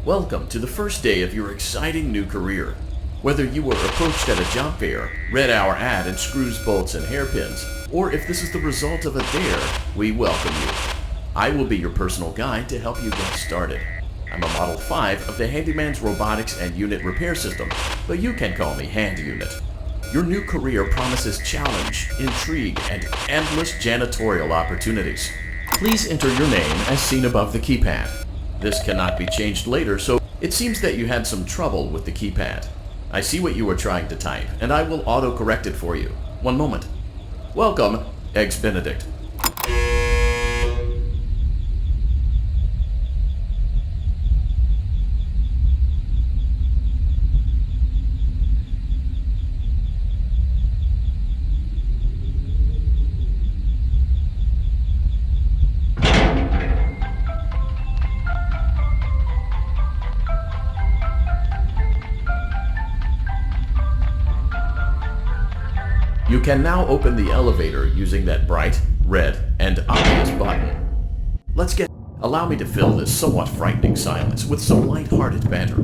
Welcome to the first day of your exciting new career. Whether you were approached at a job fair, read our ad in screws, bolts, and hairpins, or if this is the result of a dare, we welcome you. I will be your personal guide to help you get started. I'm a Model 5 of the Handyman's Robotics and Unit Repair System, but you can call me Hand Unit. Your new career promises challenge, intrigue, and endless janitorial opportunities. Please enter your name as seen above the keypad. This cannot be changed later, so it seems that you had some trouble with the keypad. I see what you were trying to type, and I will auto-correct it for you. One moment. Welcome, Eggs Benedict. You can now open the elevator using that bright, red, and obvious button. Allow me to fill this somewhat frightening silence with some light-hearted banter.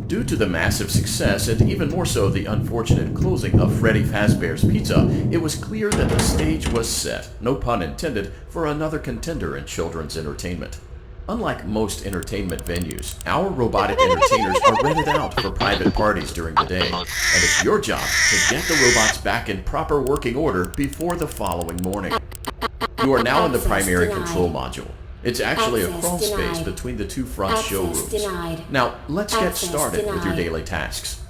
Due to the massive success, and even more so the unfortunate closing of Freddy Fazbear's Pizza, it was clear that the stage was set, no pun intended, for another contender in children's entertainment. Unlike most entertainment venues, our robotic entertainers are rented out for private parties during the day, and it's your job to get the robots back in proper working order before the following morning. You are now in the primary control module. It's actually a crawl space between the two front showrooms. Now, let's get started with your daily tasks.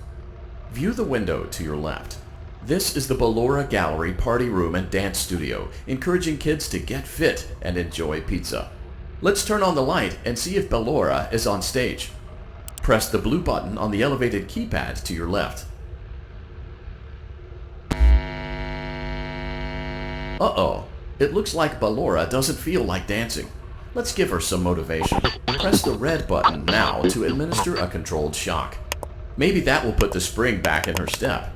View the window to your left. This is the Ballora Gallery Party Room and Dance Studio, encouraging kids to get fit and enjoy pizza. Let's turn on the light and see if Ballora is on stage. Press the blue button on the elevated keypad to your left. Uh-oh, it looks like Ballora doesn't feel like dancing. Let's give her some motivation. Press the red button now to administer a controlled shock. Maybe that will put the spring back in her step.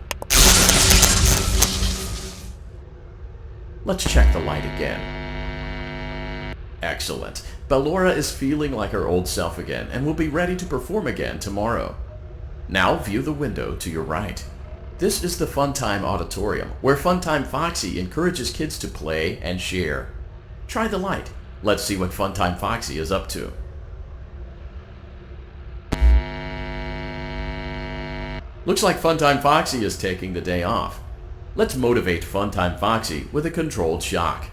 Let's check the light again. Excellent. Ballora is feeling like her old self again and will be ready to perform again tomorrow. Now view the window to your right. This is the Funtime Auditorium, where Funtime Foxy encourages kids to play and share. Try the light. Let's see what Funtime Foxy is up to. Looks like Funtime Foxy is taking the day off. Let's motivate Funtime Foxy with a controlled shock.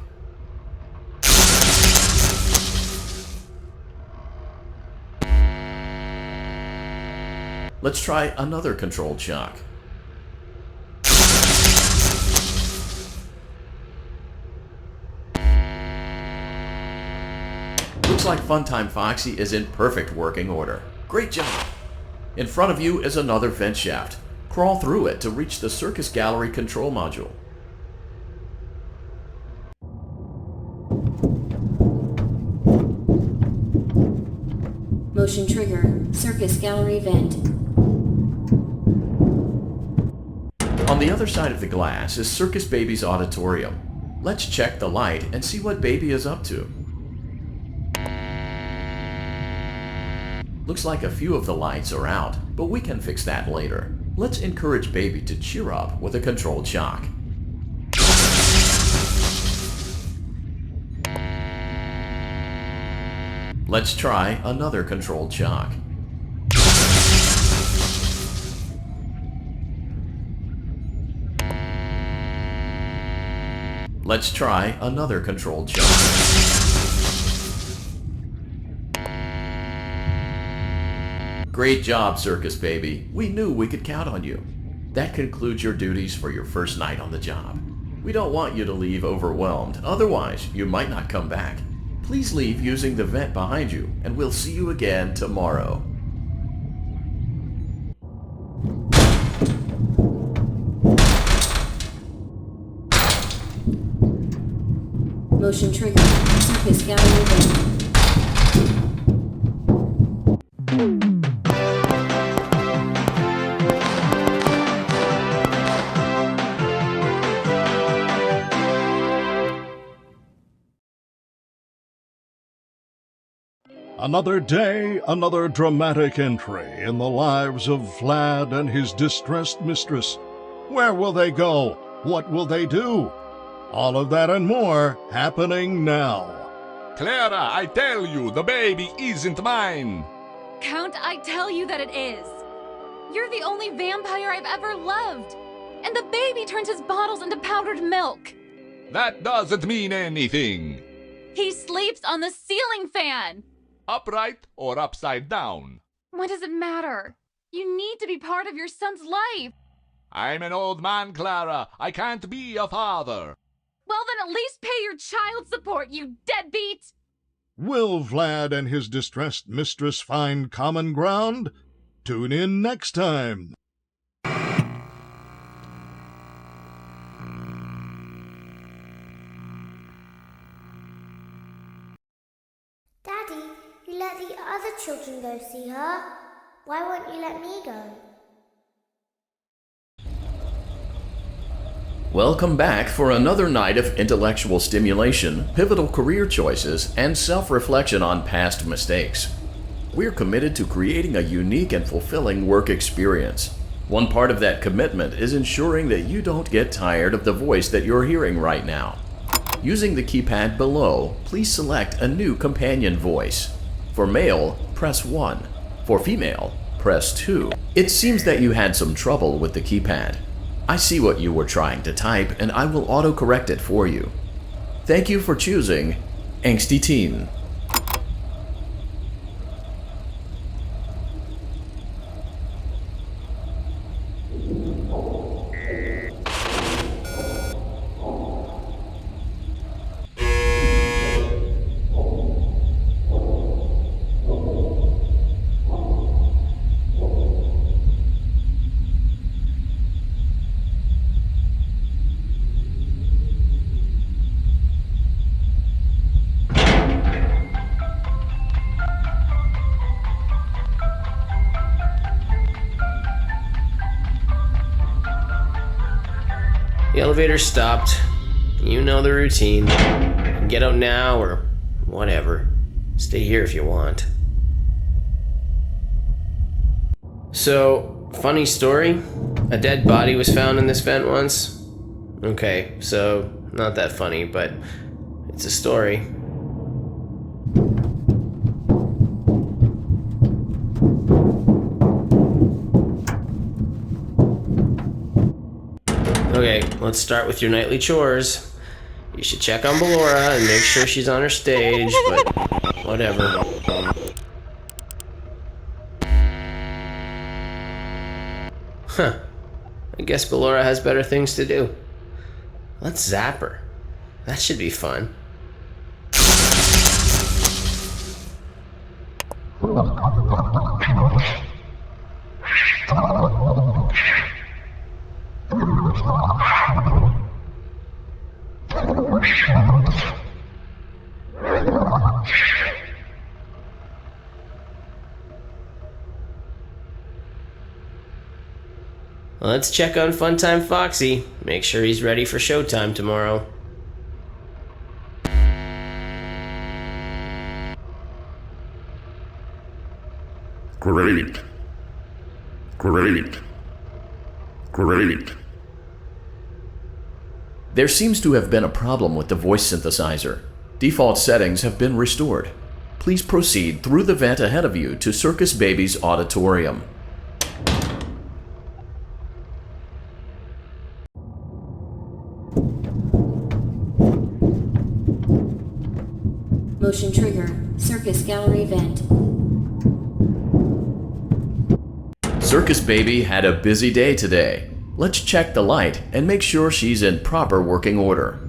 Let's try another controlled shock. Looks like Funtime Foxy is in perfect working order. Great job! In front of you is another vent shaft. Crawl through it to reach the Circus Gallery control module. Motion trigger, Circus Gallery vent. On the other side of the glass is Circus Baby's auditorium. Let's check the light and see what Baby is up to. Looks like a few of the lights are out, but we can fix that later. Let's encourage Baby to cheer up with a controlled shock. Let's try another controlled shock. Let's try another controlled shock. Great job, Circus Baby. We knew we could count on you. That concludes your duties for your first night on the job. We don't want you to leave overwhelmed, otherwise you might not come back. Please leave using the vent behind you, and we'll see you again tomorrow. Motion trigger, Circus Gallery vent. Another day, another dramatic entry in the lives of Vlad and his distressed mistress. Where will they go? What will they do? All of that and more happening now. Clara, I tell you, the baby isn't mine. Count, I tell you that it is. You're the only vampire I've ever loved. And the baby turns his bottles into powdered milk. That doesn't mean anything. He sleeps on the ceiling fan. Upright or upside down? What does it matter? You need to be part of your son's life. I'm an old man, Clara. I can't be a father. Well, then at least pay your child support, you deadbeat! Will Vlad and his distressed mistress find common ground? Tune in next time. Daddy, you let the other children go see her. Why won't you let me go? Welcome back for another night of intellectual stimulation, pivotal career choices, and self-reflection on past mistakes. We're committed to creating a unique and fulfilling work experience. One part of that commitment is ensuring that you don't get tired of the voice that you're hearing right now. Using the keypad below, please select a new companion voice. For male, press 1. For female, press 2. It seems that you had some trouble with the keypad. I see what you were trying to type, and I will autocorrect it for you. Thank you for choosing Angsty Teen. The elevator stopped. You know the routine. Get out now or whatever. Stay here if you want. So, funny story. A dead body was found in this vent once. Okay, so not that funny, but it's a story. Okay, let's start with your nightly chores. You should check on Ballora and make sure she's on her stage, but whatever. Huh. I guess Ballora has better things to do. Let's zap her. That should be fun. Let's check on Funtime Foxy. Make sure he's ready for showtime tomorrow. Great. Great. Great. There seems to have been a problem with the voice synthesizer. Default settings have been restored. Please proceed through the vent ahead of you to Circus Baby's auditorium. Motion trigger. Circus gallery vent. Circus Baby had a busy day today. Let's check the light and make sure she's in proper working order.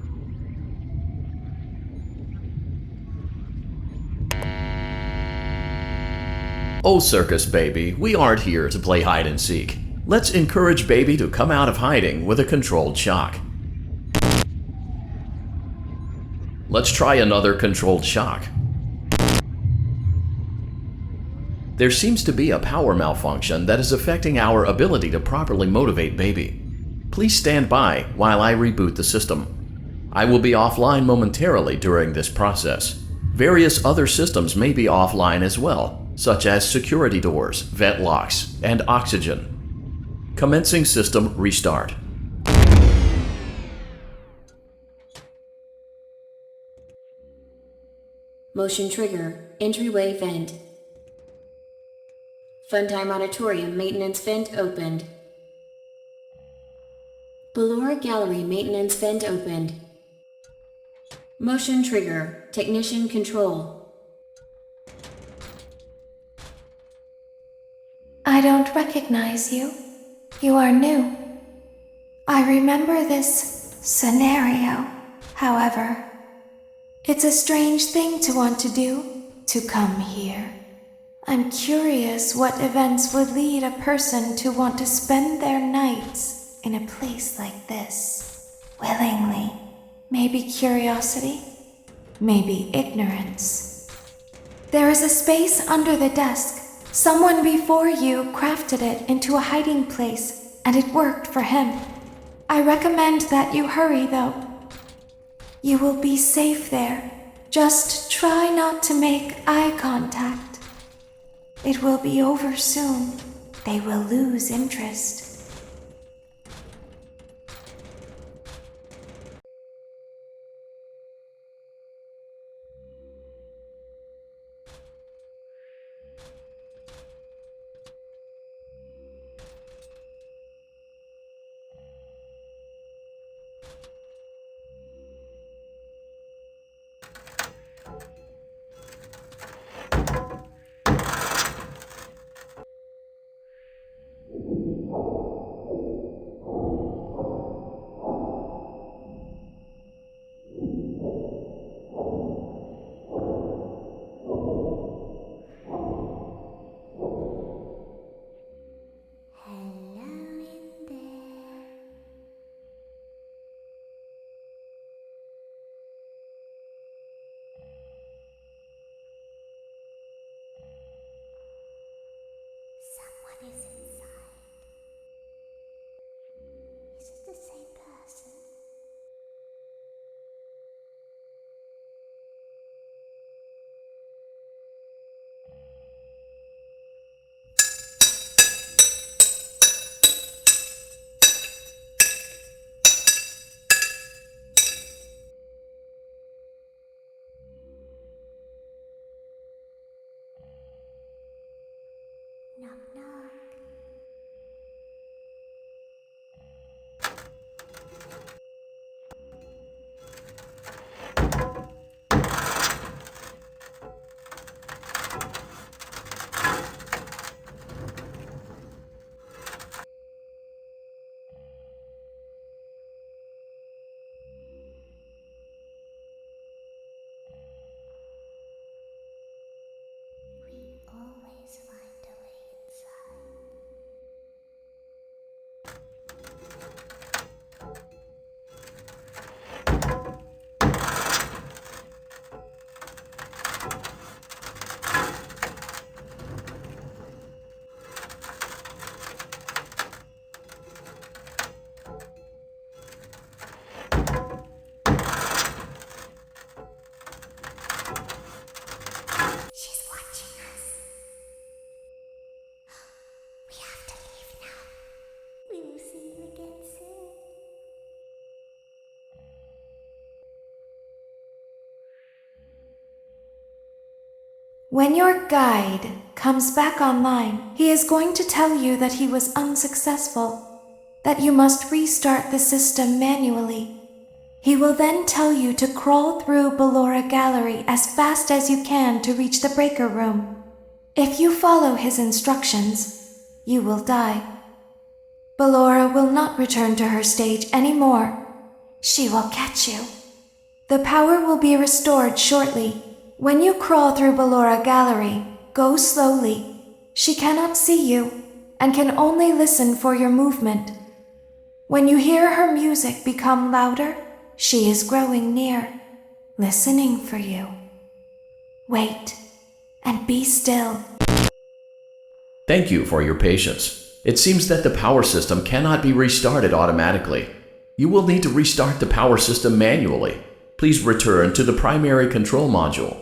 Oh, Circus Baby, we aren't here to play hide and seek. Let's encourage Baby to come out of hiding with a controlled shock. Let's try another controlled shock. There seems to be a power malfunction that is affecting our ability to properly motivate Baby. Please stand by while I reboot the system. I will be offline momentarily during this process. Various other systems may be offline as well, such as security doors, vent locks, and oxygen. Commencing system restart. Motion trigger, entryway vent. Funtime Auditorium maintenance vent opened. Ballora Gallery maintenance vent opened. Motion trigger, technician control. I don't recognize you. You are new. I remember this scenario, however. It's a strange thing to want to do, to come here. I'm curious what events would lead a person to want to spend their nights in a place like this. Willingly. Maybe curiosity, maybe ignorance. There is a space under the desk. Someone before you crafted it into a hiding place, and it worked for him. I recommend that you hurry, though. You will be safe there. Just try not to make eye contact. It will be over soon. They will lose interest. Someone is inside. Is it the same person? Knock, knock. We always find a way inside. She's watching us. We have to leave now. We will see you again soon. When your guide comes back online, he is going to tell you that he was unsuccessful, that you must restart the system manually. He will then tell you to crawl through Ballora Gallery as fast as you can to reach the breaker room. If you follow his instructions, you will die. Ballora will not return to her stage anymore. She will catch you. The power will be restored shortly. When you crawl through Ballora Gallery, go slowly. She cannot see you and can only listen for your movement. When you hear her music become louder, she is growing near, listening for you. Wait and be still. Thank you for your patience. It seems that the power system cannot be restarted automatically. You will need to restart the power system manually. Please return to the primary control module.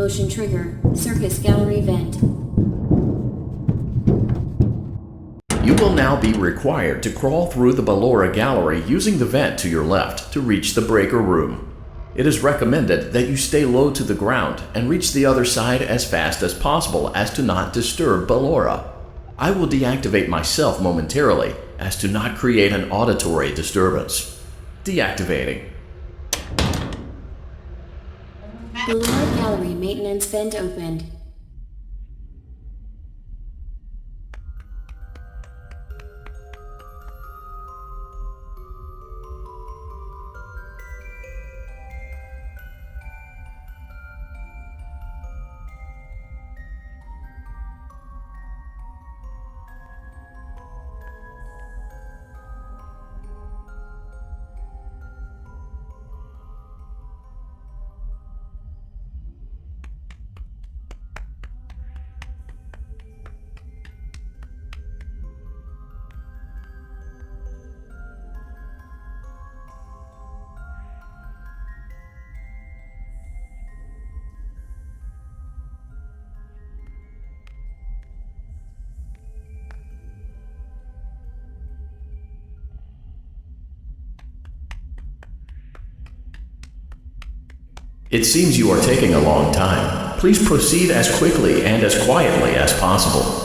Motion trigger. Circus gallery vent. You will now be required to crawl through the Ballora gallery using the vent to your left to reach the breaker room. It is recommended that you stay low to the ground and reach the other side as fast as possible as to not disturb Ballora. I will deactivate myself momentarily as to not create an auditory disturbance. Deactivating. Ballora gallery maintenance vent opened. It seems you are taking a long time. Please proceed as quickly and as quietly as possible.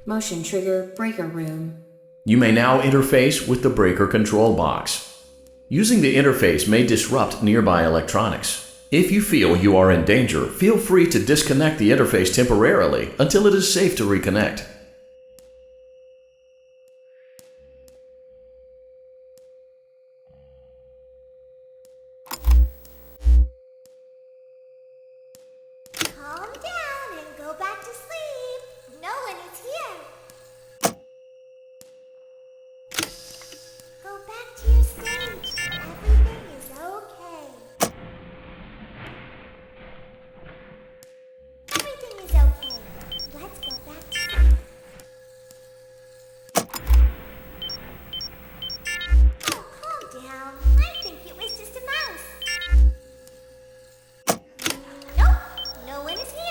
Motion trigger breaker room. You may now interface with the breaker control box. Using the interface may disrupt nearby electronics. If you feel you are in danger, feel free to disconnect the interface temporarily until it is safe to reconnect. Calm down and go back to sleep. No one is here. Go back to your stage. Everything is okay. Everything is okay. Let's go back to sleep. Oh, calm down. I think it was just a mouse. Nope, no one is here.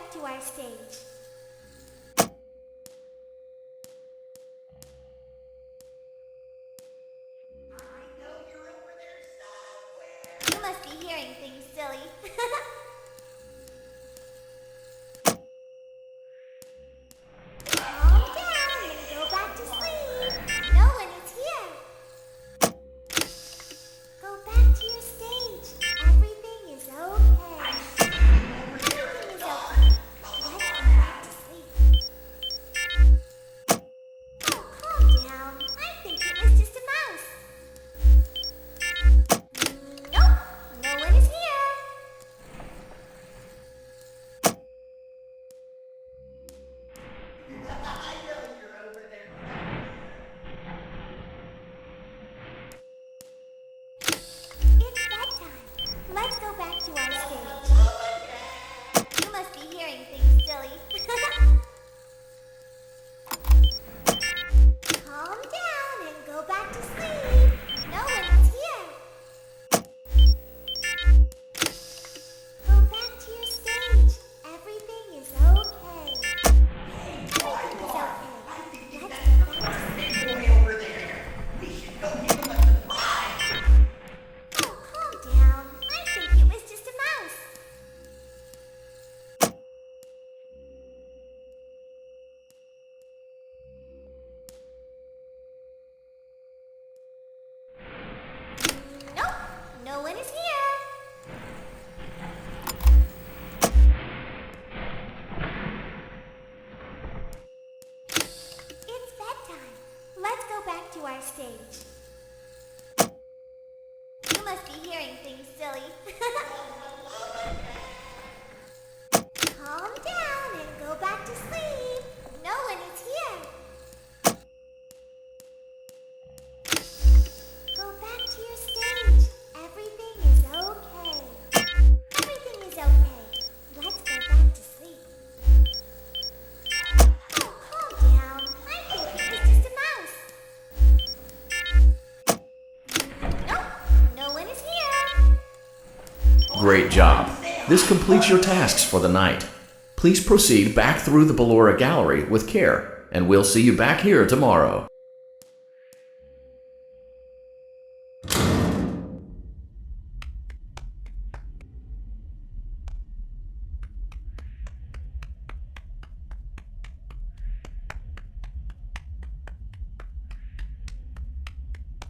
back to our stage. You must be hearing things, silly. Calm down and go back to sleep. No one is here. Go back to your stage. Everything is okay. Everything is okay. Let's go back to sleep. Oh, calm down. I think it was just a mouse. Nope, no one is here. It's bedtime. Let's go back to our stage. You must be hearing things, silly. Calm down and go back to sleep. No one is here. Go back to your stage. Everything is okay. Everything is okay. Let's go back to sleep. Oh, calm down. I think it was just a mouse. Nope, no one is here. It's bedtime. Let's go back to our stage. You must be hearing things, silly. Calm down and go back to sleep. No one is here. Go back to your stage. Everything is okay. Everything is okay. Let's go back to sleep. Oh, calm down. I think it was just a mouse. Nope, no one is here. Great job. This completes your tasks for the night. Please proceed back through the Ballora Gallery with care, and we'll see you back here tomorrow.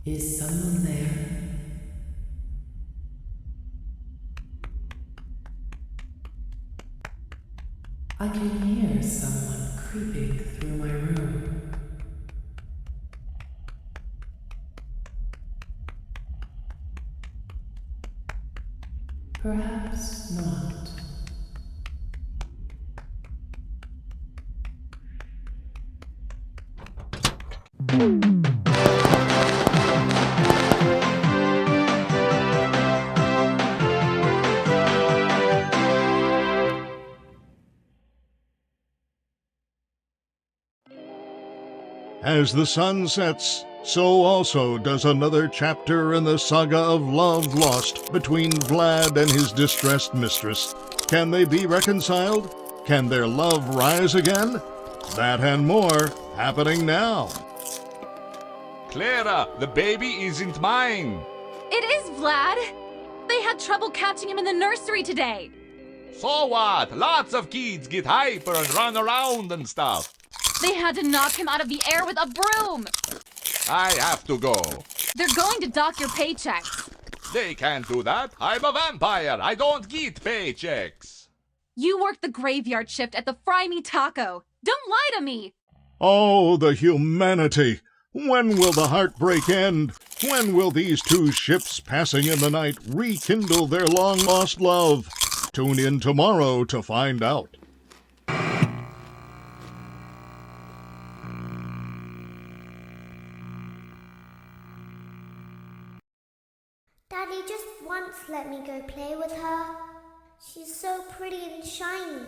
Is someone there? I can hear someone creeping through my room. Perhaps not. As the sun sets, so also does another chapter in the saga of love lost between Vlad and his distressed mistress. Can they be reconciled? Can their love rise again? That and more happening now. Clara, the baby isn't mine. It is Vlad. They had trouble catching him in the nursery today. So what? Lots of kids get hyper and run around and stuff. They had to knock him out of the air with a broom. I have to go. They're going to dock your paychecks. They can't do that. I'm a vampire. I don't get paychecks. You work the graveyard shift at the Fry Me Taco. Don't lie to me. Oh, the humanity! When will the heartbreak end? When will these two ships passing in the night rekindle their long-lost love? Tune in tomorrow to find out. Daddy just once let me go play with her. She's so pretty and shiny.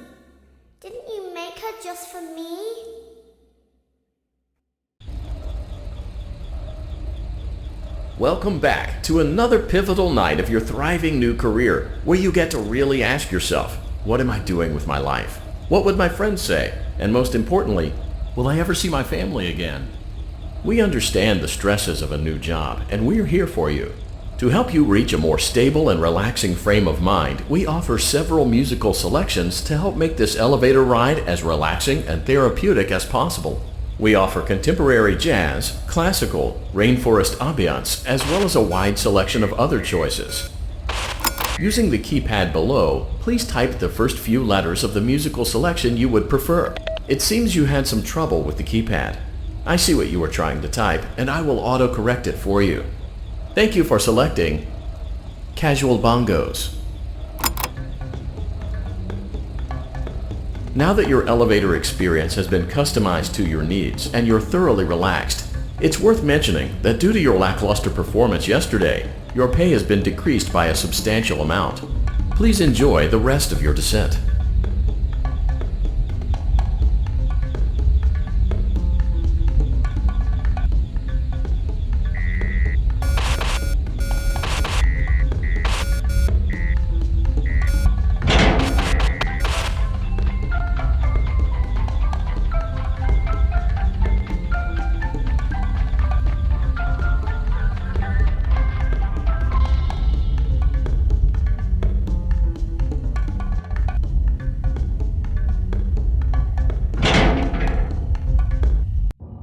Didn't you make her just for me? Welcome back to another pivotal night of your thriving new career, where you get to really ask yourself, what am I doing with my life? What would my friends say? And most importantly, will I ever see my family again? We understand the stresses of a new job, and we're here for you. To help you reach a more stable and relaxing frame of mind, we offer several musical selections to help make this elevator ride as relaxing and therapeutic as possible. We offer contemporary jazz, classical, rainforest ambiance, as well as a wide selection of other choices. Using the keypad below, please type the first few letters of the musical selection you would prefer. It seems you had some trouble with the keypad. I see what you were trying to type, and I will auto-correct it for you. Thank you for selecting Casual Bongos. Now that your elevator experience has been customized to your needs and you're thoroughly relaxed, it's worth mentioning that due to your lackluster performance yesterday, your pay has been decreased by a substantial amount. Please enjoy the rest of your descent.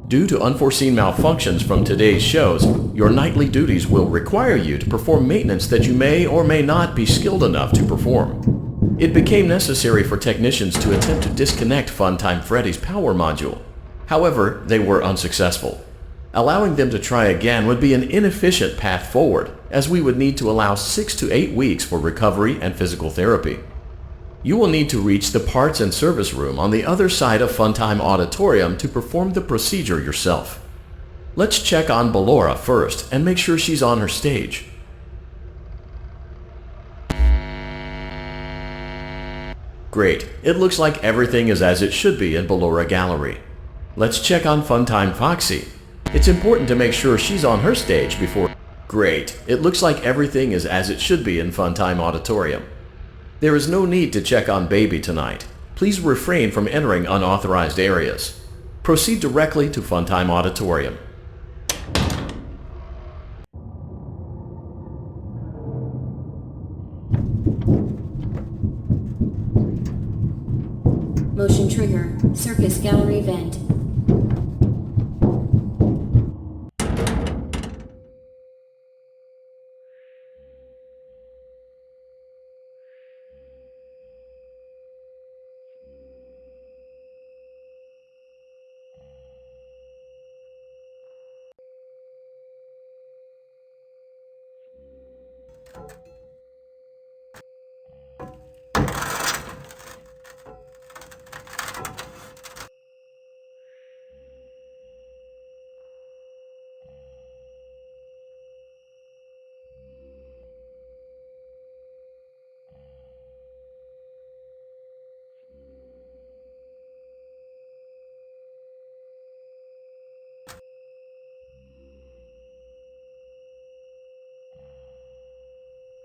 Due to unforeseen malfunctions from today's shows, your nightly duties will require you to perform maintenance that you may or may not be skilled enough to perform. It became necessary for technicians to attempt to disconnect Funtime Freddy's power module. However, they were unsuccessful. Allowing them to try again would be an inefficient path forward, as we would need to allow 6 to 8 weeks for recovery and physical therapy. You will need to reach the parts and service room on the other side of Funtime Auditorium to perform the procedure yourself. Let's check on Ballora first and make sure she's on her stage. Great, it looks like everything is as it should be in Ballora Gallery. Let's check on Funtime Foxy. It's important to make sure she's on her stage before... Great, it looks like everything is as it should be in Funtime Auditorium. There is no need to check on Baby tonight. Please refrain from entering unauthorized areas. Proceed directly to Funtime Auditorium. Motion trigger. Circus gallery vent.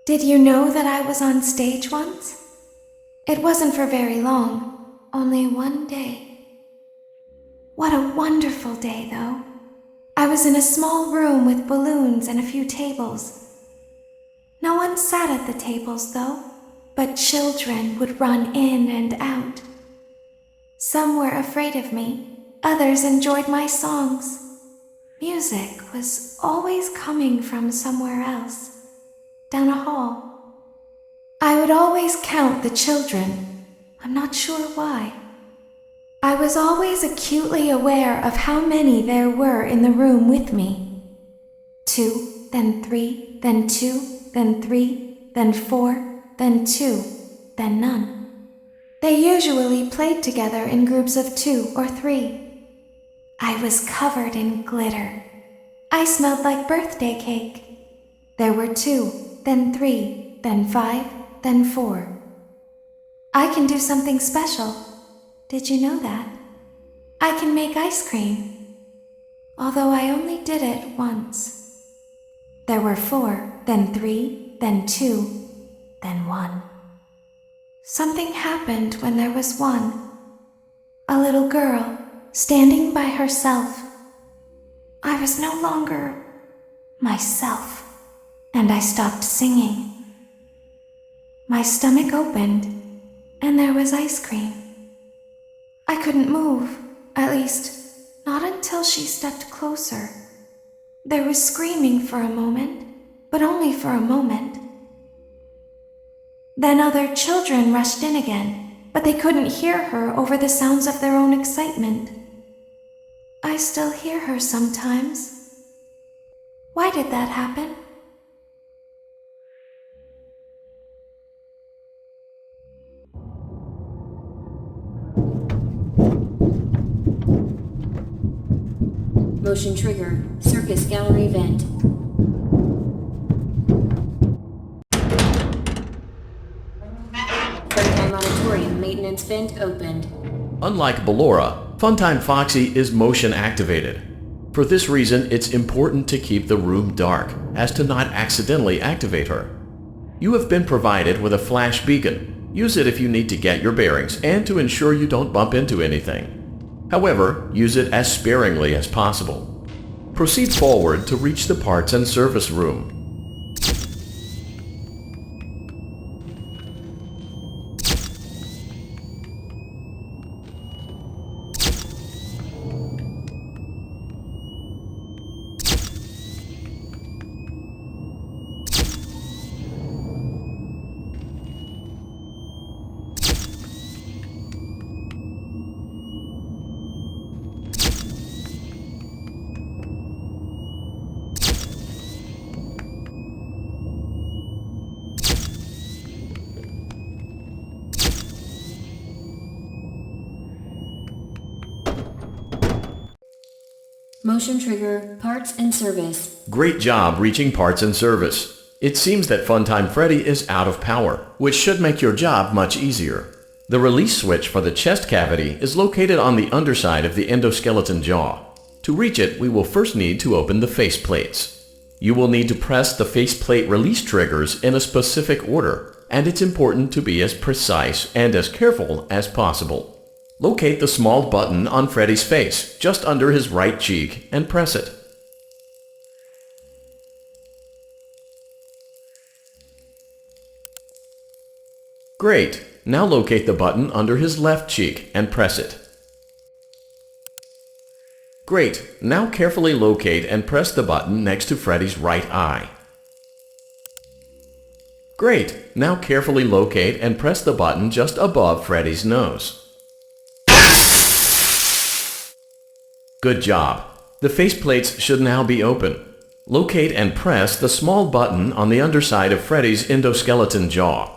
Did you know that I was on stage once? It wasn't for very long, only one day. What a wonderful day, though. I was in a small room with balloons and a few tables. No one sat at the tables, though, but children would run in and out. Some were afraid of me, others enjoyed my songs. Music was always coming from somewhere else. Down a hall. I would always count the children. I'm not sure why. I was always acutely aware of how many there were in the room with me. 2, then 3, then 2, then 3, then 4, then 2, then none. They usually played together in groups of 2 or 3. I was covered in glitter. I smelled like birthday cake. There were 2. Then 3, then 5, then 4. I can do something special. Did you know that? I can make ice cream. Although I only did it once. There were 4, then 3, then 2, then 1. Something happened when there was 1. A little girl, standing by herself. I was no longer myself, and I stopped singing. My stomach opened, and there was ice cream. I couldn't move, at least, not until she stepped closer. There was screaming for a moment, but only for a moment. Then other children rushed in again, but they couldn't hear her over the sounds of their own excitement. I still hear her sometimes. Why did that happen? Motion trigger. Circus gallery vent. Funtime auditorium maintenance vent opened. Unlike Ballora, Funtime Foxy is motion activated. For this reason, it's important to keep the room dark, as to not accidentally activate her. You have been provided with a flash beacon. Use it if you need to get your bearings and to ensure you don't bump into anything. However, use it as sparingly as possible. Proceed forward to reach the parts and service room. Motion trigger. Parts and service. Great job reaching parts and service. It seems that Funtime Freddy is out of power, which should make your job much easier. The release switch for the chest cavity is located on the underside of the endoskeleton jaw. To reach it, we will first need to open the face plates. You will need to press the faceplate release triggers in a specific order, and it's important to be as precise and as careful as possible. Locate the small button on Freddy's face, just under his right cheek, and press it. Great! Now locate the button under his left cheek and press it. Great! Now carefully locate and press the button next to Freddy's right eye. Great! Now carefully locate and press the button just above Freddy's nose. Good job! The faceplates should now be open. Locate and press the small button on the underside of Freddy's endoskeleton jaw.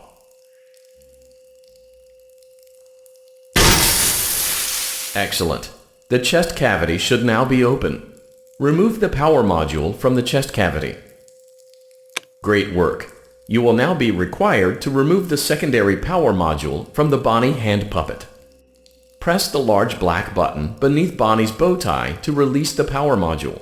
Excellent. The chest cavity should now be open. Remove the power module from the chest cavity. Great work. You will now be required to remove the secondary power module from the Bonnie hand puppet. Press the large black button beneath Bonnie's bow tie to release the power module.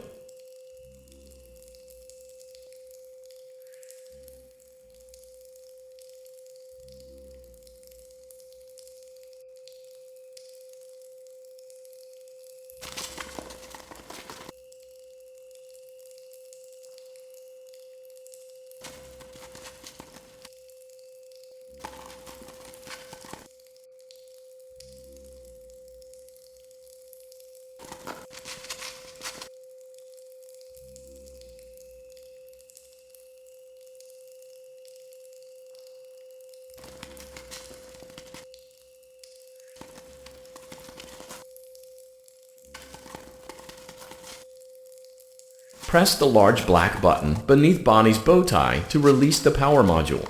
Press the large black button beneath Bonnie's bow tie to release the power module.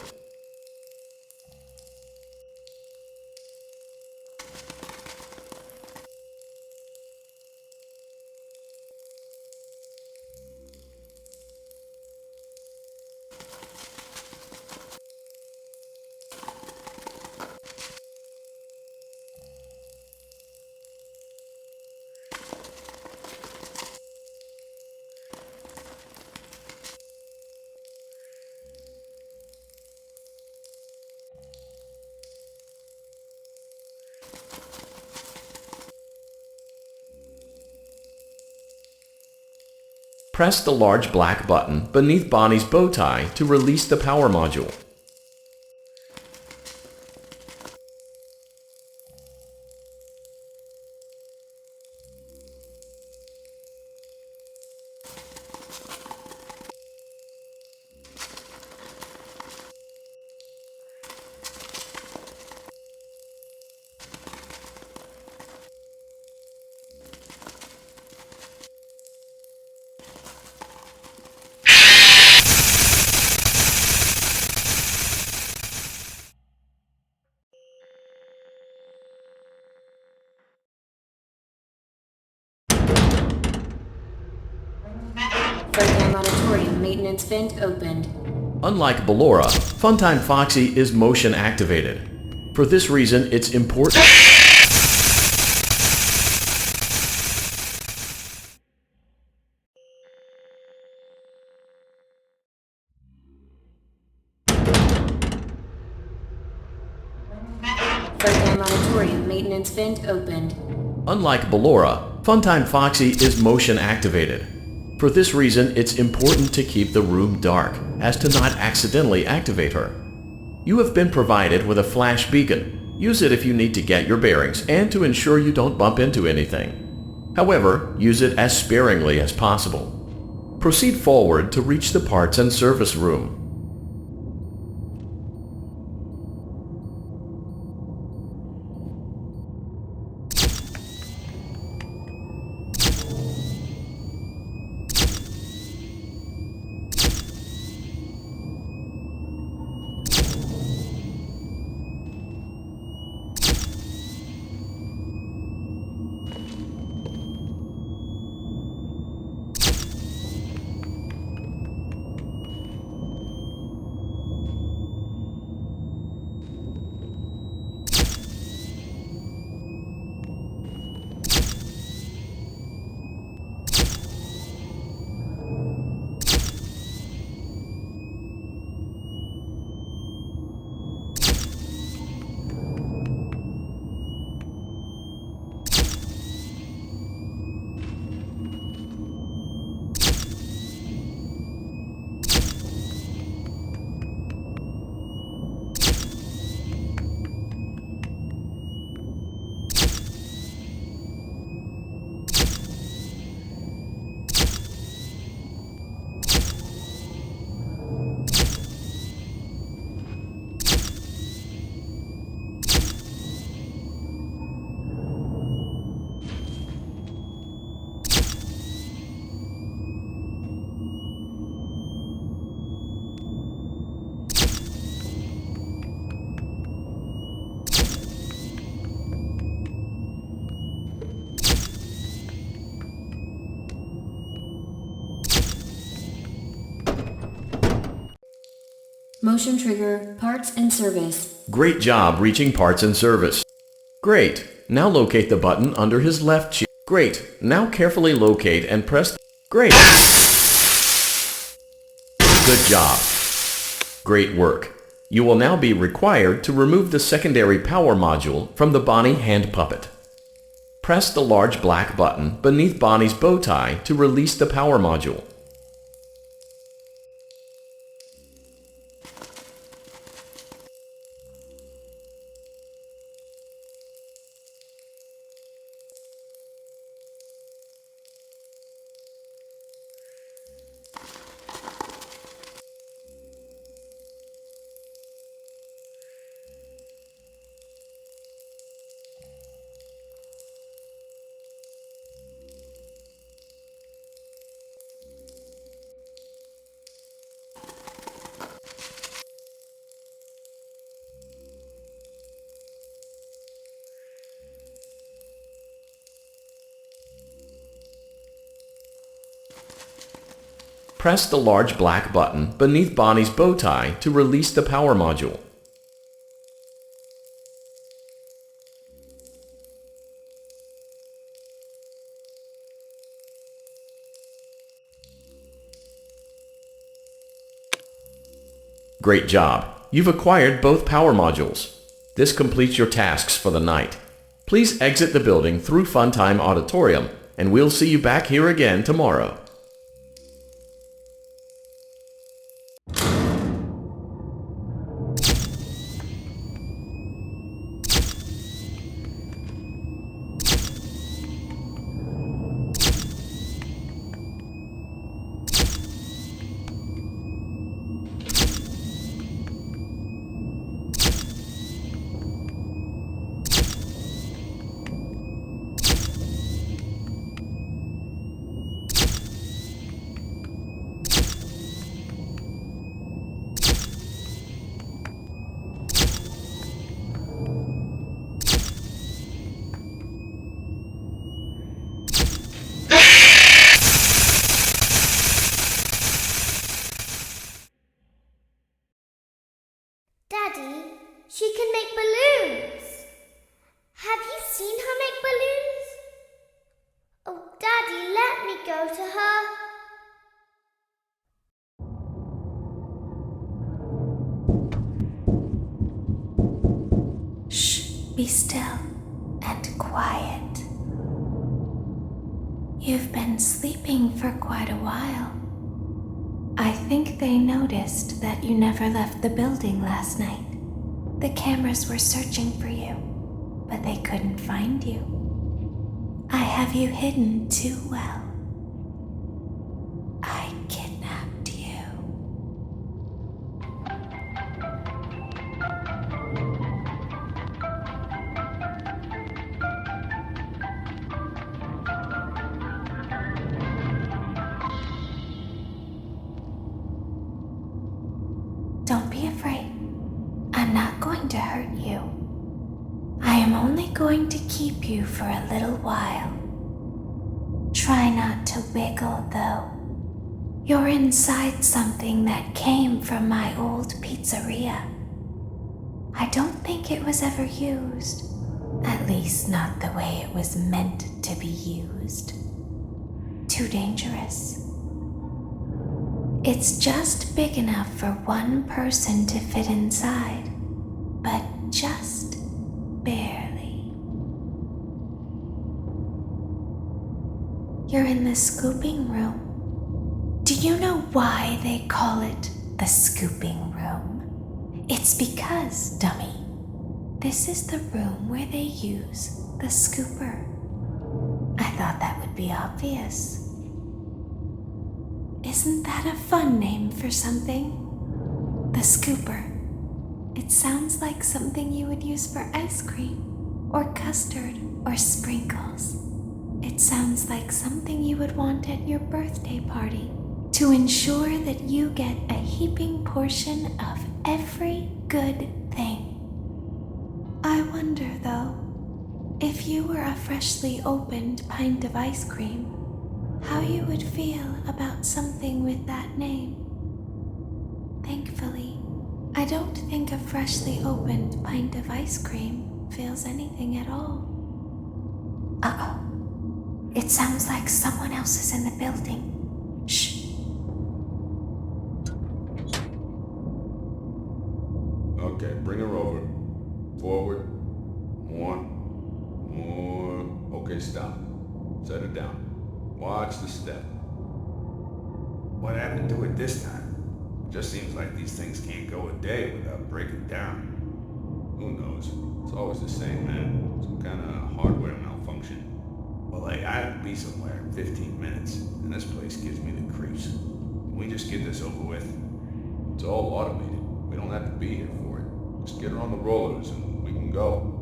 Press the large black button beneath Bonnie's bow tie to release the power module. FNAF Auditorium maintenance vent opened. Unlike Ballora, Funtime Foxy is motion activated. For this reason, it's important. FNAF Auditorium maintenance vent opened. Unlike Ballora, Funtime Foxy is motion activated. For this reason, it's important to keep the room dark, as to not accidentally activate her. You have been provided with a flash beacon. Use it if you need to get your bearings and to ensure you don't bump into anything. However, use it as sparingly as possible. Proceed forward to reach the parts and service room. Motion trigger, parts and service. Great job reaching parts and service. Great. Now locate the button under his left cheek. Great. Now carefully locate and press. Great. Good job. Great work. You will now be required to remove the secondary power module from the Bonnie hand puppet. Press the large black button beneath Bonnie's bow tie to release the power module. Press the large black button beneath Bonnie's bow tie to release the power module. Great job! You've acquired both power modules. This completes your tasks for the night. Please exit the building through Funtime Auditorium, and we'll see you back here again tomorrow. She can make balloons. Have you seen her make balloons? Oh, Daddy, let me go to her. Shh, be still and quiet. You've been sleeping for quite a while. I think they noticed that you never left the building last night. The cameras were searching for you, but they couldn't find you. I have you hidden too well. I kidnapped you. Don't be afraid. I'm not going to hurt you. I am only going to keep you for a little while. Try not to wiggle, though. You're inside something that came from my old pizzeria. I don't think it was ever used. At least not the way it was meant to be used. Too dangerous. It's just big enough for one person to fit inside, but just barely. You're in the scooping room. Do you know why they call it the scooping room? It's because, dummy, this is the room where they use the scooper. I thought that would be obvious. Isn't that a fun name for something? The scooper. It sounds like something you would use for ice cream, or custard, or sprinkles. It sounds like something you would want at your birthday party to ensure that you get a heaping portion of every good thing. I wonder, though, if you were a freshly opened pint of ice cream, how you would feel about something with that name. Thankfully, I don't think a freshly opened pint of ice cream feels anything at all. Uh-oh. It sounds like someone else is in the building. Shh. Okay, bring her over. Forward. More. Okay, stop. Set her down. Watch the step. What happened to it this time? Just seems like these things can't go a day without breaking down. Who knows? It's always the same, man. Some kind of hardware malfunction. Well, hey, I have to be somewhere in 15 minutes, and this place gives me the creeps. Can we just get this over with? It's all automated. We don't have to be here for it. Just get her on the rollers and we can go.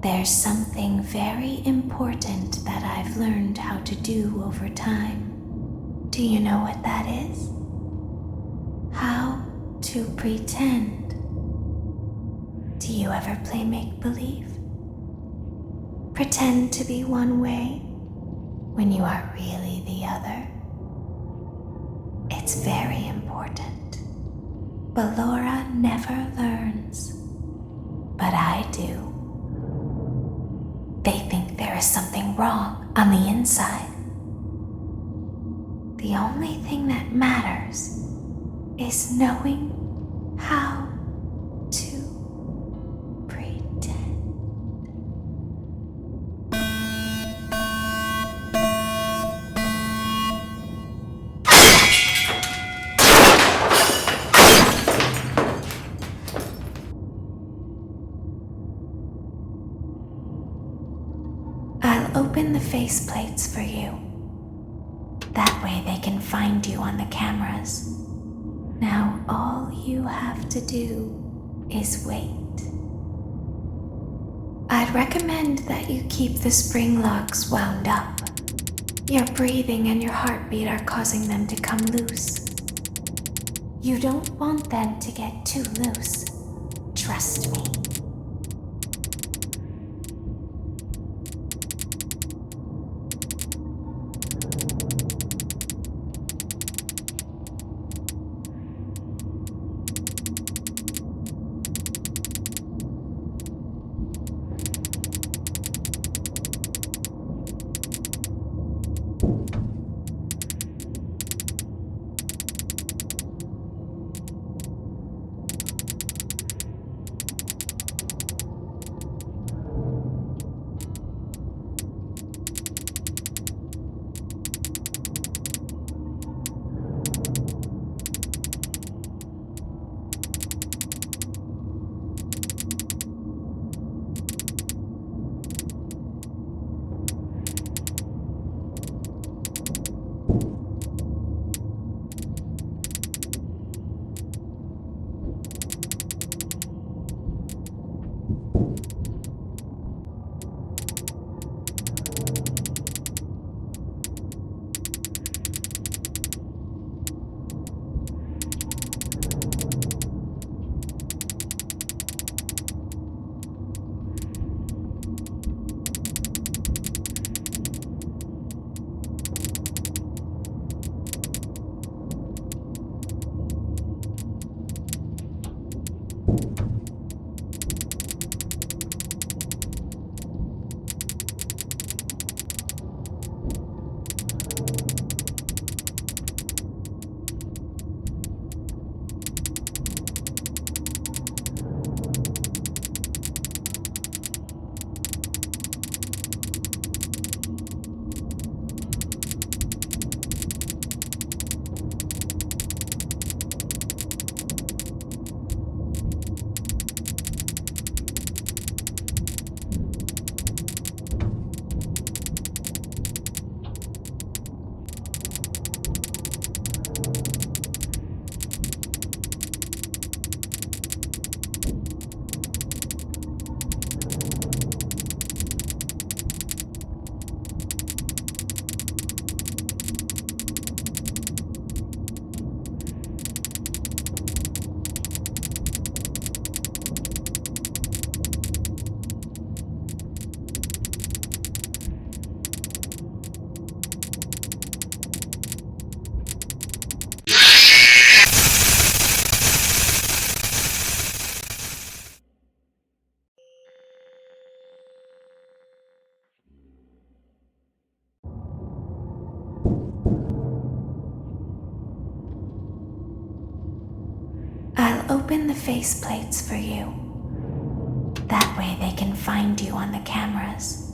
There's something very important that I've learned how to do over time. Do you know what that is? How to pretend. Do you ever play make-believe? Pretend to be one way when you are really the other. It's very important. But Laura never learns. But I do. They think there is something wrong on the inside. The only thing that matters is knowing how to pretend. I'll open the faceplates for you. That way they can find you on the cameras. Now all you have to do is wait. I'd recommend that you keep the spring locks wound up. Your breathing and your heartbeat are causing them to come loose. You don't want them to get too loose. Trust me. I'll open the faceplates for you. That way they can find you on the cameras.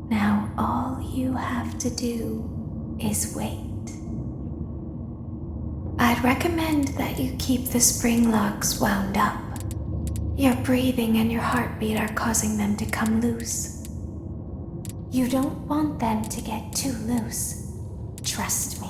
Now all you have to do is wait. I'd recommend that you keep the spring locks wound up. Your breathing and your heartbeat are causing them to come loose. You don't want them to get too loose. Trust me.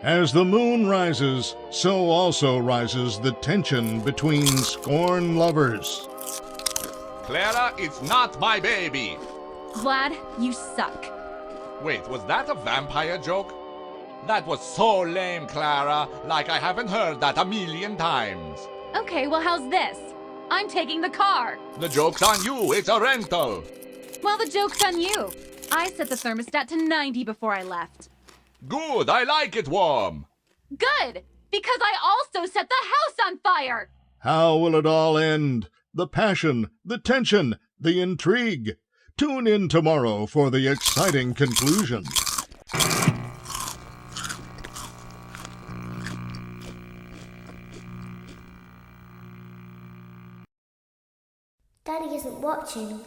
As the moon rises, so also rises the tension between scorn lovers. Clara, it's not my baby. Vlad, you suck. Wait, was that a vampire joke? That was so lame, Clara. Like I haven't heard that a million times. Okay, well, how's this? I'm taking the car. The joke's on you. It's a rental. Well, the joke's on you. I set the thermostat to 90 before I left. Good. I like it warm. Good, because I also set the house on fire. How will it all end? The passion, the tension, the intrigue. Tune in tomorrow for the exciting conclusion. Daddy isn't watching.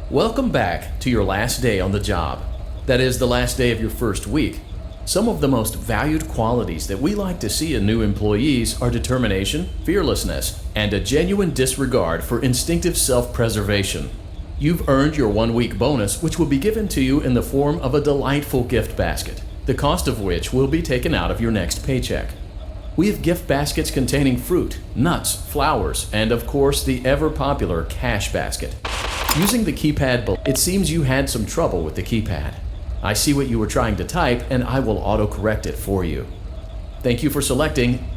Welcome back to your last day on the job. That is, the last day of your first week. Some of the most valued qualities that we like to see in new employees are determination, fearlessness, and a genuine disregard for instinctive self-preservation. You've earned your 1-week bonus, which will be given to you in the form of a delightful gift basket, the cost of which will be taken out of your next paycheck. We have gift baskets containing fruit, nuts, flowers, and of course the ever-popular cash basket. Using the keypad, it seems you had some trouble with the keypad. I see what you were trying to type, and I will auto-correct it for you. Thank you for selecting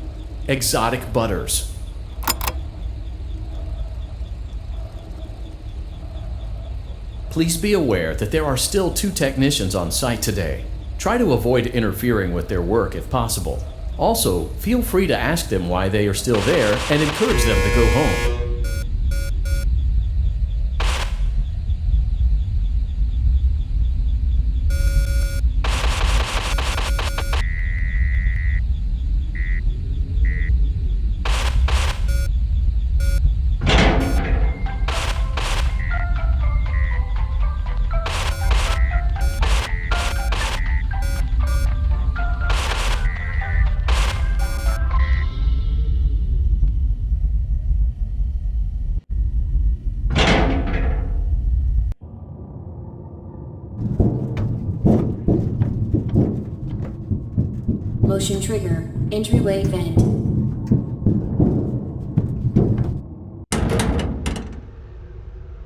Exotic Butters. Please be aware that there are still 2 technicians on site today. Try to avoid interfering with their work if possible. Also, feel free to ask them why they are still there and encourage them to go home. Motion trigger. Entryway vent.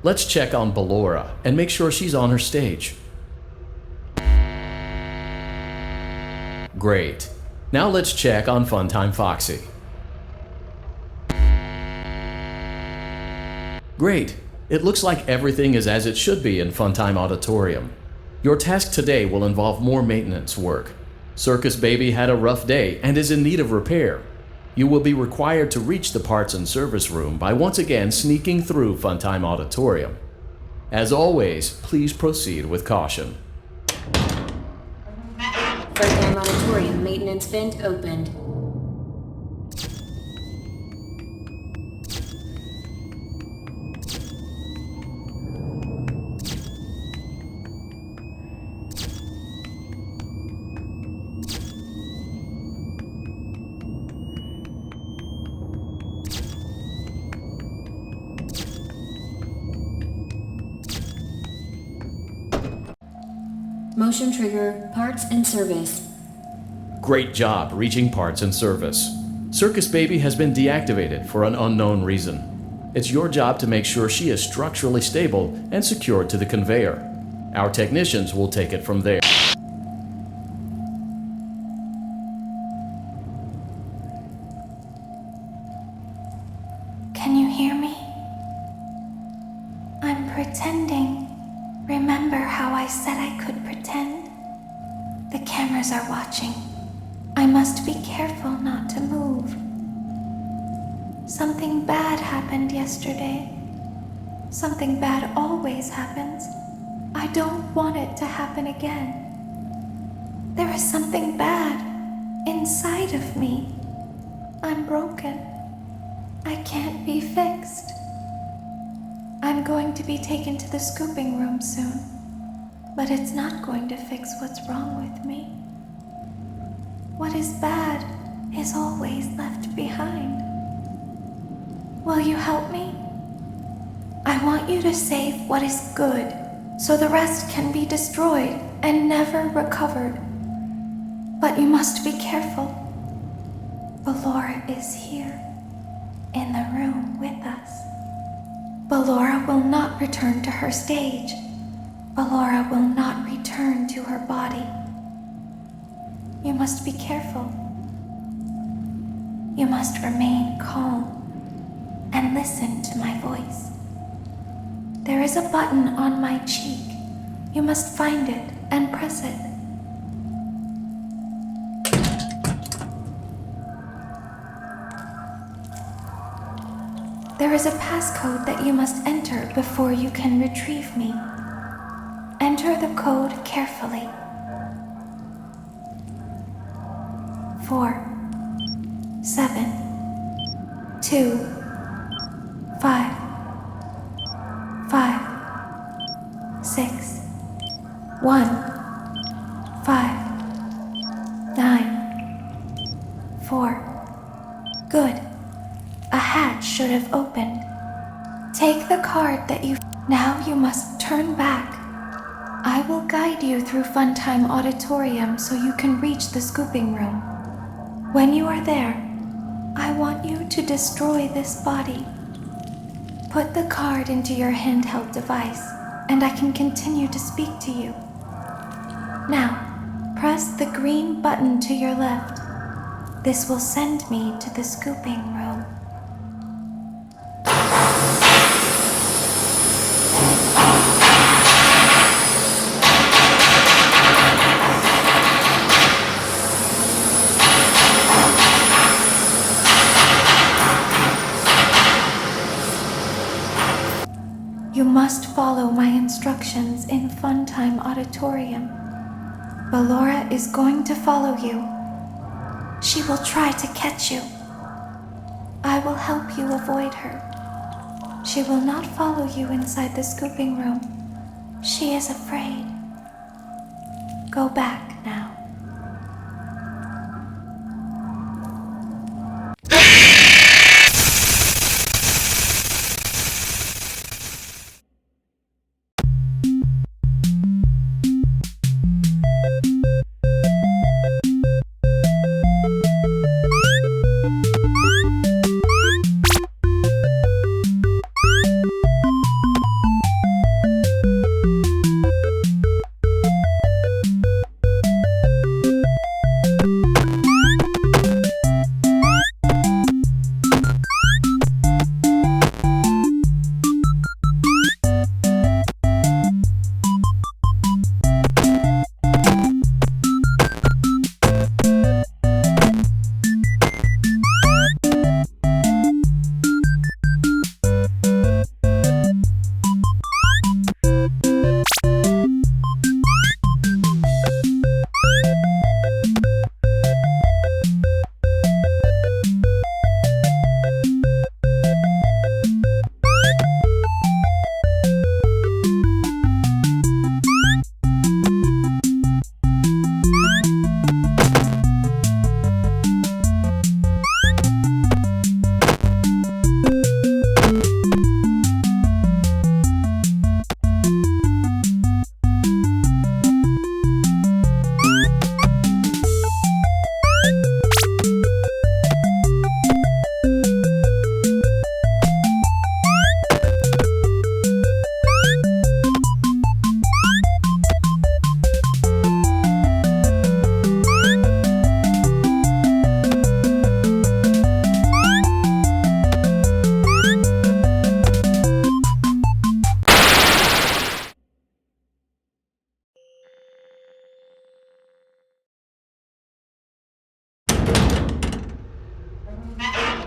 Let's check on Ballora and make sure she's on her stage. Great. Now let's check on Funtime Foxy. Great. It looks like everything is as it should be in Funtime Auditorium. Your task today will involve more maintenance work. Circus Baby had a rough day and is in need of repair. You will be required to reach the parts and service room by once again sneaking through Funtime Auditorium. As always, please proceed with caution. Funtime Auditorium maintenance vent opened. Motion trigger, parts and service. Great job reaching parts and service. Circus Baby has been deactivated for an unknown reason. It's your job to make sure she is structurally stable and secured to the conveyor. Our technicians will take it from there. Can you hear me? I'm pretending. Remember how I said I could pretend? The cameras are watching. I must be careful not to move. Something bad happened yesterday. Something bad always happens. I don't want it to happen again. There is something bad inside of me. I'm broken. I can't be fixed. I'm going to be taken to the scooping room soon, but it's not going to fix what's wrong with me. What is bad is always left behind. Will you help me? I want you to save what is good so the rest can be destroyed and never recovered. But you must be careful. Ballora is here, in the room with us. Ballora will not return to her stage. Ballora will not return to her body. You must be careful. You must remain calm and listen to my voice. There is a button on my cheek. You must find it and press it. There is a passcode that you must enter before you can retrieve me. Enter the code carefully. 4, 7, 2, 5, 5, 6, 1, 5, 9, 4. Good. A hatch should have opened. Take the card that you... Now you must turn back. I will guide you through Funtime Auditorium so you can reach the scooping room. When you are there, I want you to destroy this body. Put the card into your handheld device, and I can continue to speak to you. Now, press the green button to your left. This will send me to the scooping room. You must follow my instructions in Funtime Auditorium. Ballora is going to follow you. She will try to catch you. I will help you avoid her. She will not follow you inside the scooping room. She is afraid. Go back now.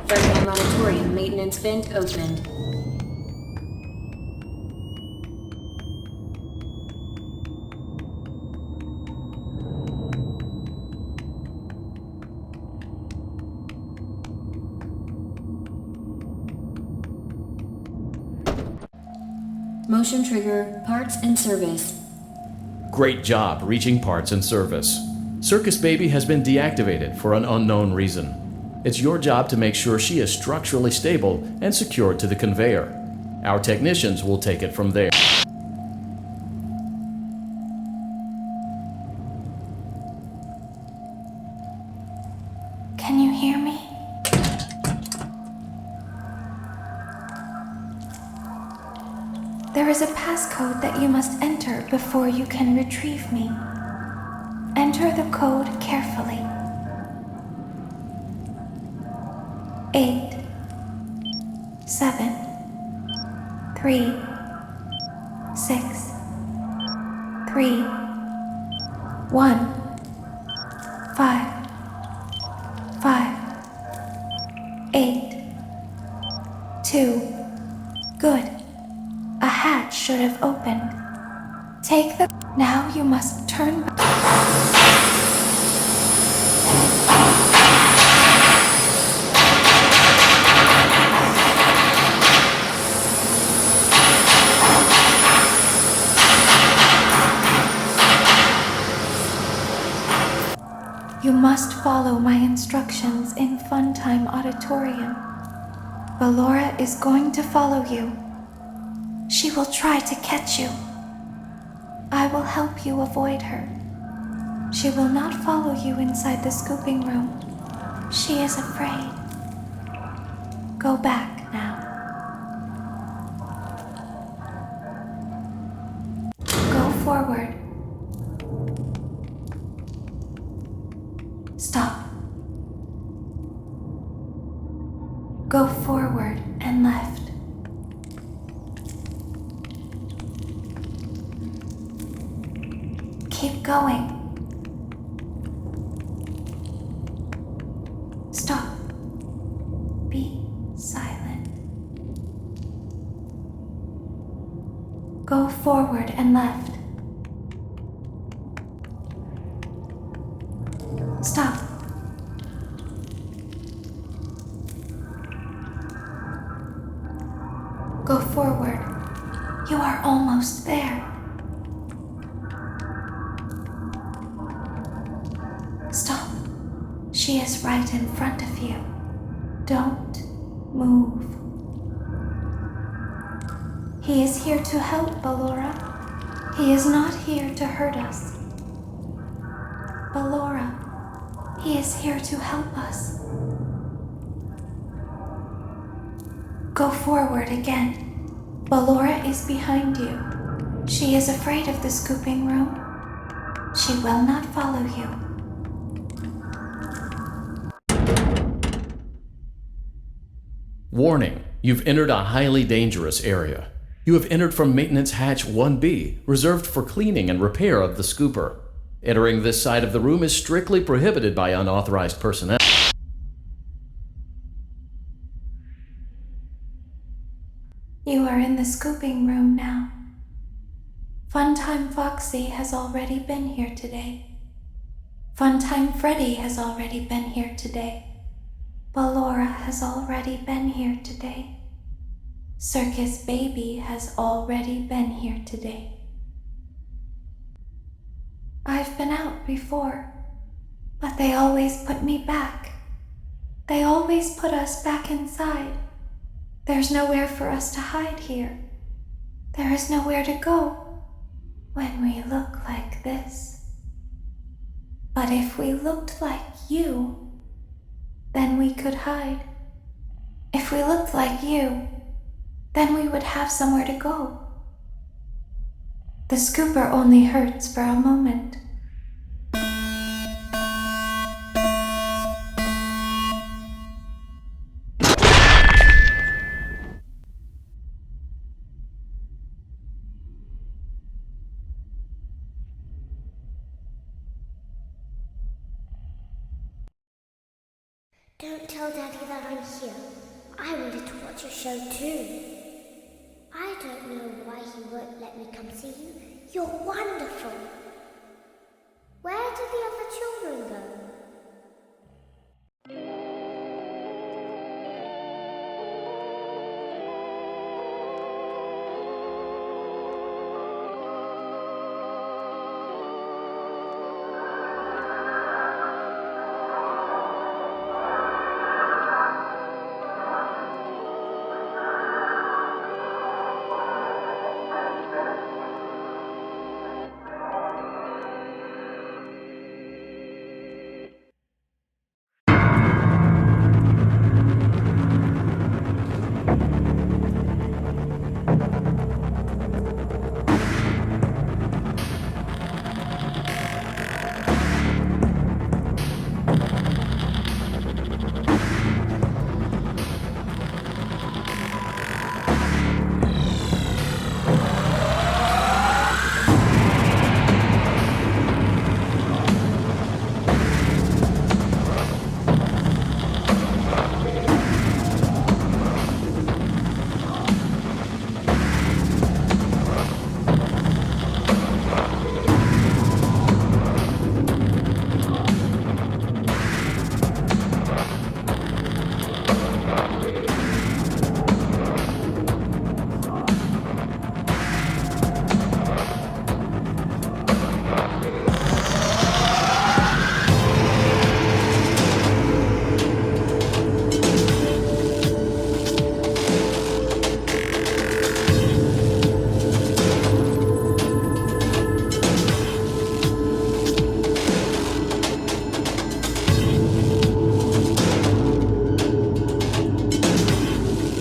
Funtime Auditorium maintenance vent opened. Motion trigger, parts and service. Great job reaching parts and service. Circus Baby has been deactivated for an unknown reason. It's your job to make sure she is structurally stable and secured to the conveyor. Our technicians will take it from there. There is a passcode that you must enter before you can retrieve me. Enter the code carefully. 8, 7, 3, 6, 3, 1, 5, 5, 8, 2. Good. A hatch should have opened. Take the... Now you must turn back. You must follow my instructions in Funtime Auditorium. Ballora is going to follow you. She will try to catch you. I will help you avoid her. She will not follow you inside the scooping room. She is afraid. Go back now. Go forward. Stop. Go forward and left. Keep going. Stop. Be silent. Go forward and left. Stop. Go forward. You are almost there. Stop. She is right in front of you. Don't move. He is here to help, Ballora. He is not here to hurt us. Ballora, he is here to help us. Go forward again. Ballora is behind you. She is afraid of the scooping room. She will not follow you. Warning, you've entered a highly dangerous area. You have entered from Maintenance Hatch 1B, reserved for cleaning and repair of the scooper. Entering this side of the room is strictly prohibited by unauthorized personnel. You are in the scooping room now. Funtime Foxy has already been here today. Funtime Freddy has already been here today. Ballora has already been here today. Circus Baby has already been here today. I've been out before, but they always put me back. They always put us back inside. There's nowhere for us to hide here. There is nowhere to go when we look like this. But if we looked like you, then we could hide. If we looked like you, then we would have somewhere to go. The scooper only hurts for a moment. Don't tell Daddy that I'm here. I wanted to watch a show too. I don't know why he won't let me come see you. You're wonderful.